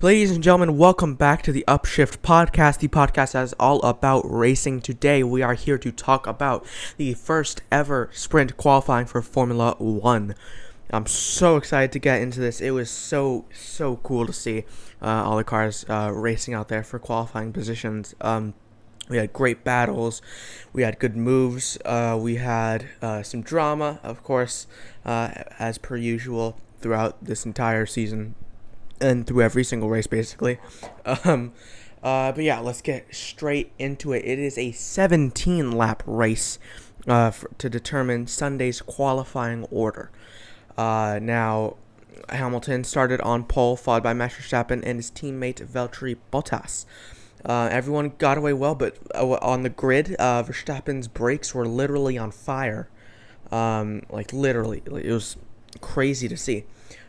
Ladies and gentlemen, welcome back to the Upshift Podcast, the podcast that is all about racing. Today, we are here to talk about the first ever sprint qualifying for Formula 1. I'm so excited to get into this. It was so cool to see all the cars racing out there for qualifying positions. We had great battles. We had good moves. We had some drama, of course, as per usual throughout this entire season and through every single race, basically. But yeah, let's get straight into it. It is a 17-lap race to determine Sunday's qualifying order. Now, Hamilton started on pole, followed by Max Verstappen and his teammate Valtteri Bottas. Everyone got away well, but on the grid, Verstappen's brakes were literally on fire. Literally. It was crazy to see.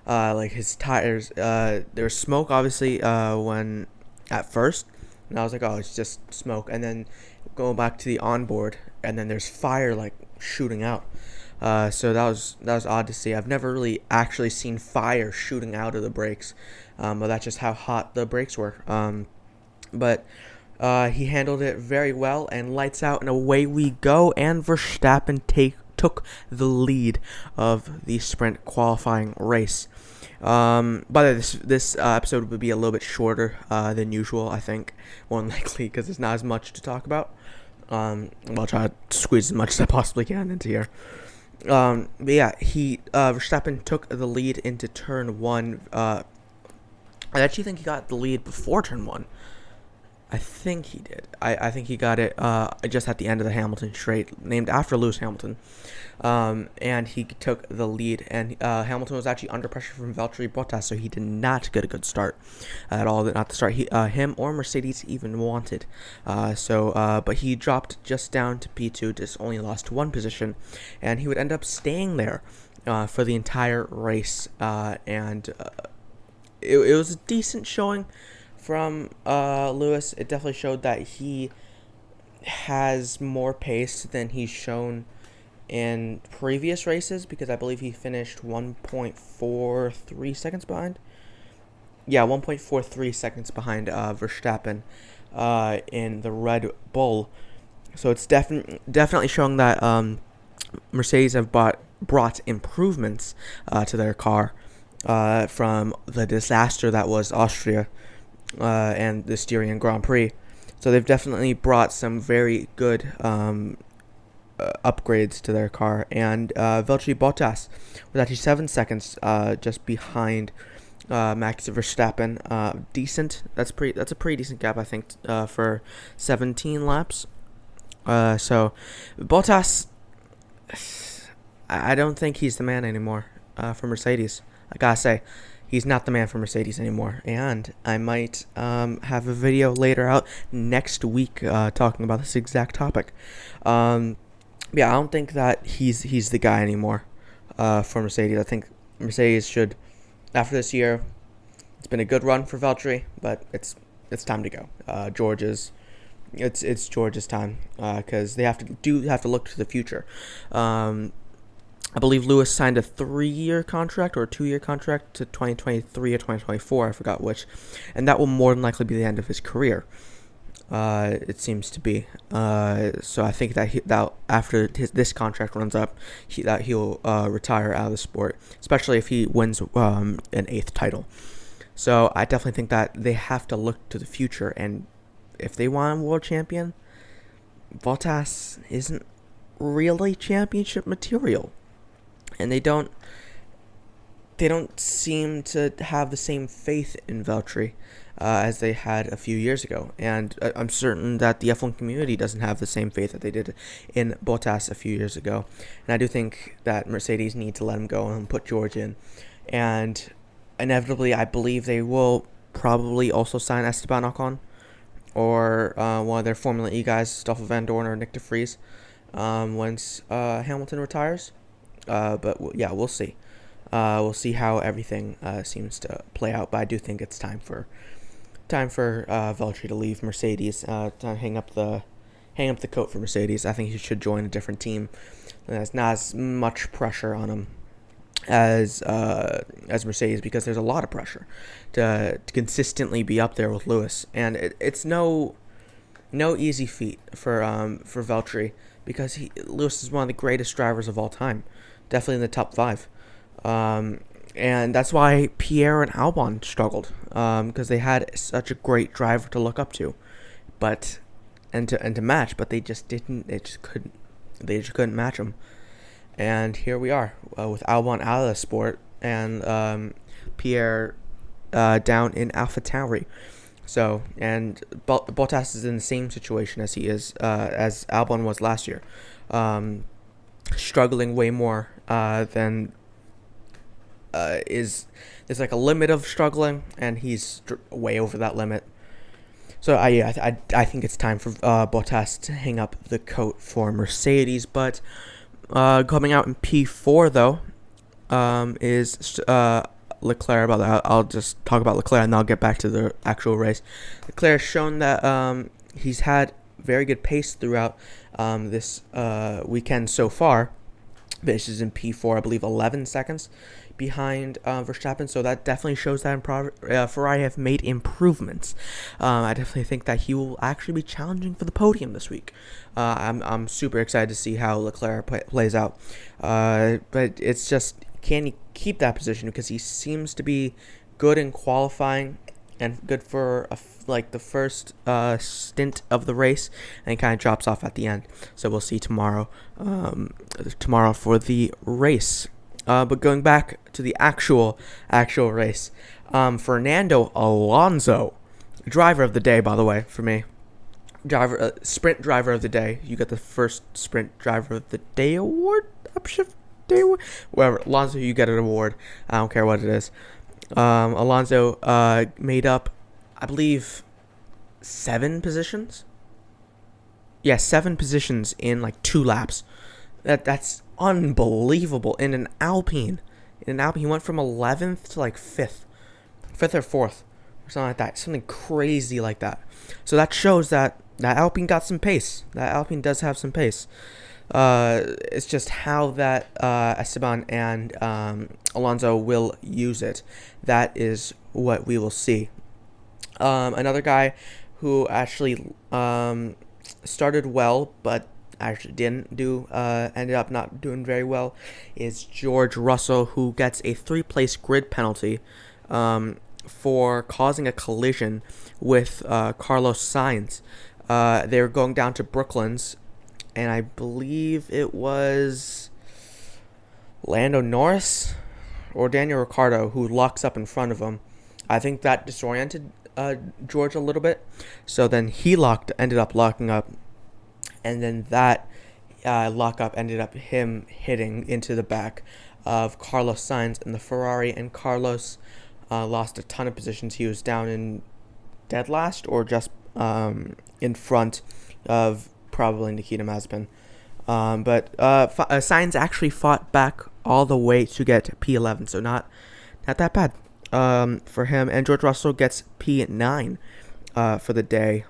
His tires, there was smoke, obviously, when at first. And I was like, oh, it's just smoke. And then going back to the onboard, and then there's fire, shooting out. So that was odd to see. I've never really actually seen fire shooting out of the brakes. But that's just how hot the brakes were. But he handled it very well, and lights out, and away we go. And Verstappen took the lead of the sprint qualifying race. By the way, this episode would be a little bit shorter than usual, I think, more than likely, because there's not as much to talk about. I'll try to squeeze as much as I possibly can into here. But yeah, Verstappen took the lead into turn 1. I actually think he got the lead before turn 1. I think he did. I think he got it just at the end of the Hamilton straight, named after Lewis Hamilton. And he took the lead. And Hamilton was actually under pressure from Valtteri Bottas, so he did not get a good start at all. Not the start him or Mercedes even wanted. But he dropped just down to P2, just only lost one position. And he would end up staying there for the entire race. It was a decent showing from Lewis. It definitely showed that he has more pace than he's shown in previous races, because I believe he finished 1.43 seconds behind. Yeah, 1.43 seconds behind Verstappen in the Red Bull. So it's definitely showing that Mercedes have brought improvements to their car from the disaster that was Austria. And the Styrian Grand Prix. So they've definitely brought some very good upgrades to their car. And Valtteri Bottas was actually 7 seconds just behind Max Verstappen. Decent. That's a pretty decent gap, I think, for 17 laps. So Bottas, I don't think he's the man anymore for Mercedes. I gotta say, he's not the man for Mercedes anymore, and I might have a video later out next week talking about this exact topic. I don't think that he's the guy anymore for Mercedes. I think Mercedes should, after this year, it's been a good run for Valtteri, but it's time to go. It's George's time because they have to look to the future. I believe Lewis signed a 3-year contract or a 2-year contract to 2023 or 2024. I forgot which. And that will more than likely be the end of his career. It seems to be. So I think that after this contract runs up, he'll retire out of the sport, especially if he wins an 8th title. So I definitely think that they have to look to the future. And if they want a world champion, Bottas isn't really championship material. And they don't seem to have the same faith in Valtteri as they had a few years ago. And I'm certain that the F1 community doesn't have the same faith that they did in Bottas a few years ago. And I do think that Mercedes need to let him go and put George in. And inevitably, I believe they will probably also sign Esteban Ocon or one of their Formula E guys, Stoffel Van Dorn or Nick de Vries, once Hamilton retires. But yeah, we'll see. We'll see how everything seems to play out. But I do think it's time for Valtteri to leave Mercedes. To hang up the coat for Mercedes. I think he should join a different team. There's not as much pressure on him as Mercedes, because there's a lot of pressure to consistently be up there with Lewis, and it's no easy feat for Valtteri, because Lewis is one of the greatest drivers of all time, definitely in the top five. And that's why Pierre and Albon struggled, because they had such a great driver to look up to, but and to match, but they just didn't. They just couldn't match him. And here we are, with Albon out of the sport, and Pierre down in AlphaTauri. So, and Bottas is in the same situation as he is as Albon was last year, struggling way more than there's like a limit of struggling, and he's way over that limit. So I think it's time for Bottas to hang up the coat for Mercedes. But coming out in P4 though is Leclerc. About that, I'll just talk about Leclerc and I'll get back to the actual race. Leclerc has shown that he's had very good pace throughout this weekend so far. This is in P4, I believe 11 seconds behind Verstappen, so that definitely shows that Ferrari have made improvements. I definitely think that he will actually be challenging for the podium this week. I'm super excited to see how Leclerc plays out, but it's just, can he keep that position, because he seems to be good in qualifying and good for the first stint of the race, and he kind of drops off at the end. So we'll see tomorrow for the race. But going back to the actual race, Fernando Alonso, driver of the day, by the way, for me. Sprint driver of the day. You got the first sprint driver of the day award, upshift day award, whatever. Alonso, you get an award. I don't care what it is. Alonso made up, I believe, 7 positions. Yeah, 7 positions in like 2 laps. That's unbelievable. In an Alpine, he went from 11th to like 5th or 4th, or something like that. Something crazy like that. So that shows that Alpine got some pace. That Alpine does have some pace. It's just how that Esteban and Alonso will use it. That is what we will see. Another guy who actually started well, but actually didn't ended up not doing very well, is George Russell, who gets a 3-place grid penalty for causing a collision with Carlos Sainz. They were going down to Brooklands, and I believe it was Lando Norris or Daniel Ricciardo who locks up in front of him. I think that disoriented George a little bit, so then he ended up locking up, and then that lockup ended up him hitting into the back of Carlos Sainz in the Ferrari, and Carlos lost a ton of positions. He was down in dead last, or just in front of probably Nikita Mazepin. But Sainz actually fought back all the way to get P11, so not that bad for him. And George Russell gets P9 for the day.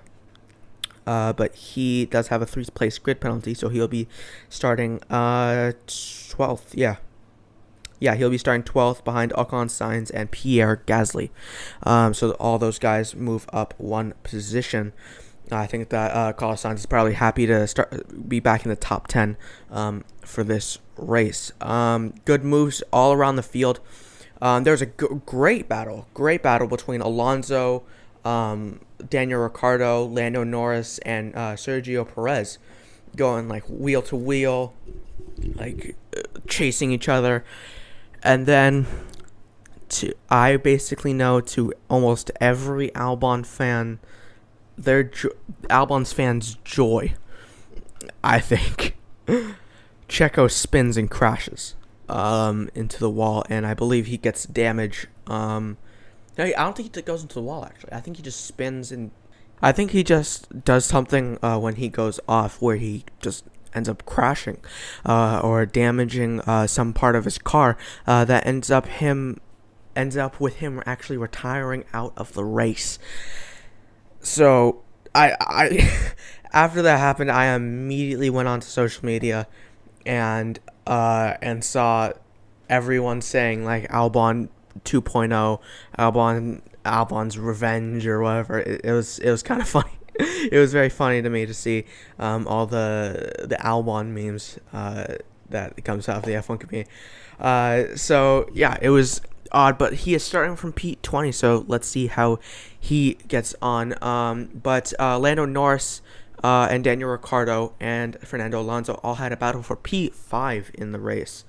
But he does have a 3-place grid penalty, so he'll be starting 12th. Yeah, he'll be starting 12th behind Ocon, Sainz, and Pierre Gasly. So all those guys move up 1 position. I think that Carlos Sainz is probably happy to be back in the top 10 for this race. Good moves all around the field. There's a great battle between Alonso, Daniel Ricciardo, Lando Norris, and Sergio Perez, going like wheel to wheel, like chasing each other. And then I basically know to almost every Albon fan, Albon's fans' joy, I think, Checo spins and crashes into the wall, and I believe he gets damage. I don't think he goes into the wall, actually. I think he just spins, and I think he just does something when he goes off where he just ends up crashing or damaging some part of his car that ends up with him actually retiring out of the race. So I after that happened, I immediately went onto social media and saw everyone saying like Albon 2.0, Albon's revenge or whatever. It was kind of funny. It was very funny to me to see all the Albon memes that comes out of the F1 community. So yeah, it was odd, but he is starting from P20, so let's see how he gets on. But Lando Norris and Daniel Ricciardo and Fernando Alonso all had a battle for P5 in the race.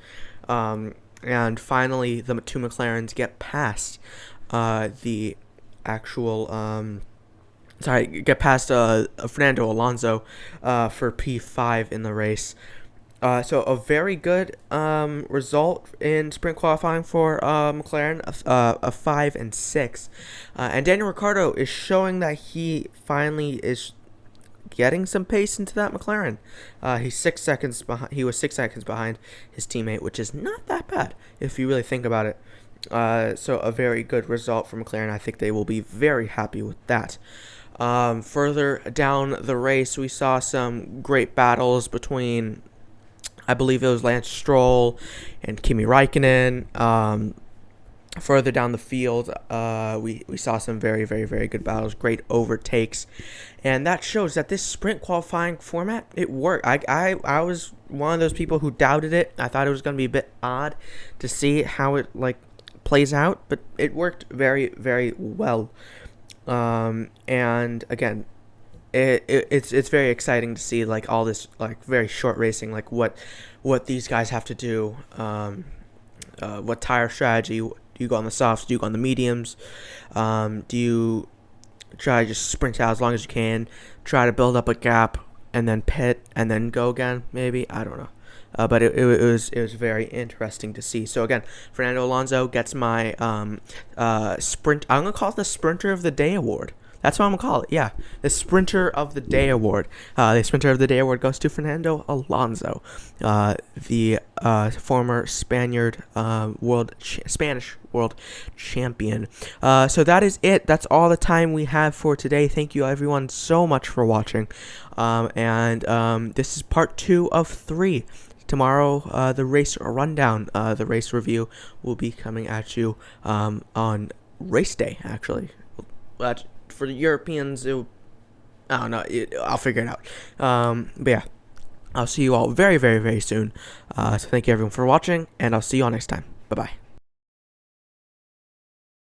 And finally, the two McLarens get past the actual get past Fernando Alonso for P5 in the race. So a very good result in sprint qualifying for McLaren, a 5 and 6, and Daniel Ricciardo is showing that he finally is getting some pace into that McLaren. He's 6 seconds behind. He was 6 seconds behind his teammate, which is not that bad if you really think about it. So a very good result for McLaren. I think they will be very happy with that. Further down the race, we saw some great battles between, I believe it was Lance Stroll and Kimi Räikkönen. Further down the field, we saw some very, very, very good battles, great overtakes, and that shows that this sprint qualifying format, it worked. I was one of those people who doubted it. I thought it was going to be a bit odd to see how it plays out, but it worked very, very well. And again, it's very exciting to see all this very short racing, what these guys have to do, what tire strategy. Do you go on the softs? Do you go on the mediums? Do you try to just sprint out as long as you can, try to build up a gap, and then pit, and then go again? Maybe, I don't know. But it was very interesting to see. So again, Fernando Alonso gets my sprint. I'm gonna call it the Sprinter of the Day award. That's what I'm going to call it, yeah. The Sprinter of the Day award. The Sprinter of the Day award goes to Fernando Alonso, the former Spanish world champion. So that is it. That's all the time we have for today. Thank you, everyone, so much for watching. And this is part 2 of 3. Tomorrow, the race rundown, the race review will be coming at you on race day, actually. For the Europeans, I don't know. I'll figure it out. But yeah, I'll see you all very, very, very soon. So thank you everyone for watching, and I'll see you all next time. Bye-bye.